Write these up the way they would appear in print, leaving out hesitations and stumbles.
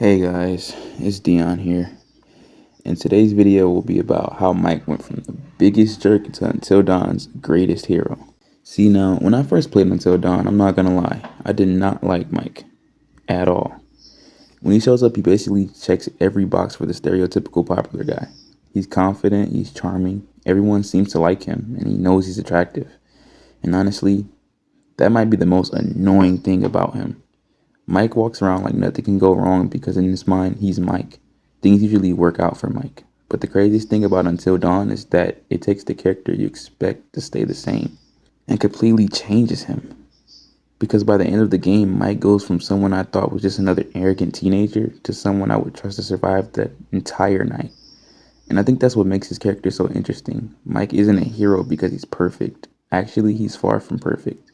Hey guys, it's Dion here, and today's video will be about how Mike went from the biggest jerk to Until Dawn's greatest hero. See now, when I first played Until Dawn, I'm not gonna lie, I did not like Mike at all. When he shows up, he basically checks every box for the stereotypical popular guy. He's confident, he's charming, everyone seems to like him, and he knows he's attractive. And honestly, that might be the most annoying thing about him. Mike walks around like nothing can go wrong because in his mind, he's Mike. Things usually work out for Mike. But the craziest thing about Until Dawn is that it takes the character you expect to stay the same and completely changes him. Because by the end of the game, Mike goes from someone I thought was just another arrogant teenager to someone I would trust to survive the entire night. And I think that's what makes his character so interesting. Mike isn't a hero because he's perfect. Actually, he's far from perfect.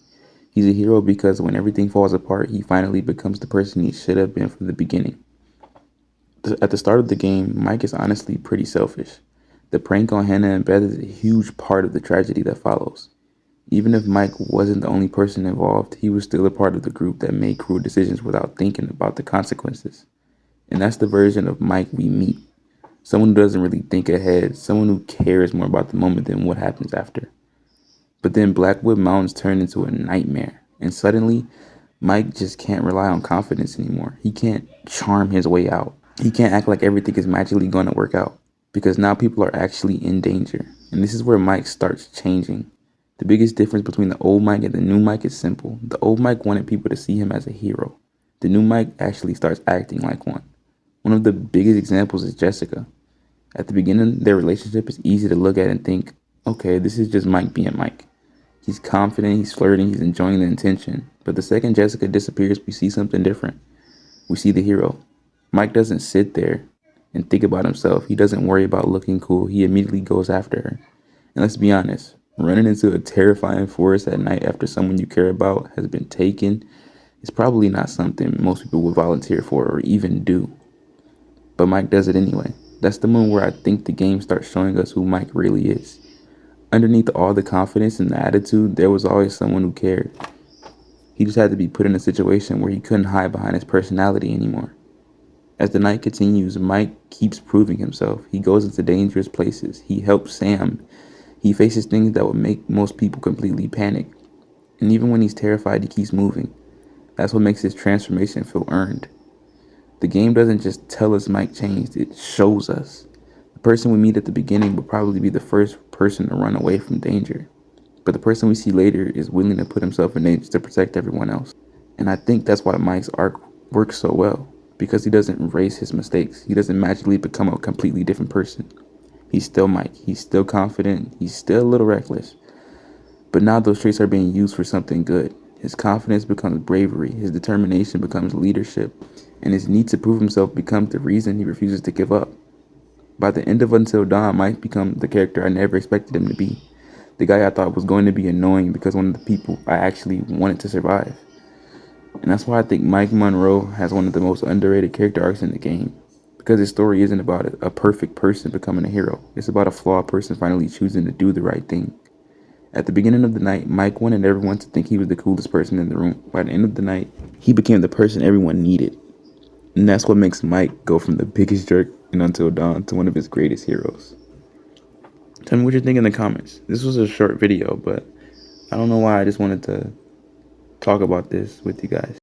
He's a hero because when everything falls apart, he finally becomes the person he should have been from the beginning. At the start of the game, Mike is honestly pretty selfish. The prank on Hannah and Beth is a huge part of the tragedy that follows. Even if Mike wasn't the only person involved, he was still a part of the group that made cruel decisions without thinking about the consequences. And that's the version of Mike we meet. Someone who doesn't really think ahead, someone who cares more about the moment than what happens after. But then Blackwood Mountains turned into a nightmare, and suddenly, Mike just can't rely on confidence anymore. He can't charm his way out. He can't act like everything is magically going to work out, because now people are actually in danger. And this is where Mike starts changing. The biggest difference between the old Mike and the new Mike is simple. The old Mike wanted people to see him as a hero. The new Mike actually starts acting like one. One of the biggest examples is Jessica. At the beginning, their relationship is easy to look at and think, okay, this is just Mike being Mike. He's confident, he's flirting, he's enjoying the attention. But the second Jessica disappears, we see something different. We see the hero. Mike doesn't sit there and think about himself. He doesn't worry about looking cool. He immediately goes after her. And let's be honest, running into a terrifying forest at night after someone you care about has been taken is probably not something most people would volunteer for or even do. But Mike does it anyway. That's the moment where I think the game starts showing us who Mike really is. Underneath all the confidence and the attitude, there was always someone who cared. He just had to be put in a situation where he couldn't hide behind his personality anymore. As the night continues, Mike keeps proving himself. He goes into dangerous places. He helps Sam. He faces things that would make most people completely panic. And even when he's terrified, he keeps moving. That's what makes his transformation feel earned. The game doesn't just tell us Mike changed, it shows us. The person we meet at the beginning will probably be the first person to run away from danger. But the person we see later is willing to put himself in danger to protect everyone else. And I think that's why Mike's arc works so well. Because he doesn't erase his mistakes. He doesn't magically become a completely different person. He's still Mike. He's still confident. He's still a little reckless. But now those traits are being used for something good. His confidence becomes bravery. His determination becomes leadership. And his need to prove himself becomes the reason he refuses to give up. By the end of Until Dawn, Mike becomes the character I never expected him to be. The guy I thought was going to be annoying because one of the people I actually wanted to survive. And that's why I think Mike Monroe has one of the most underrated character arcs in the game. Because his story isn't about a perfect person becoming a hero. It's about a flawed person finally choosing to do the right thing. At the beginning of the night, Mike wanted everyone to think he was the coolest person in the room. By the end of the night, he became the person everyone needed. And that's what makes Mike go from the biggest jerk in Until Dawn to one of his greatest heroes. Tell me what you think in the comments. This was a short video, but I don't know why I just wanted to talk about this with you guys.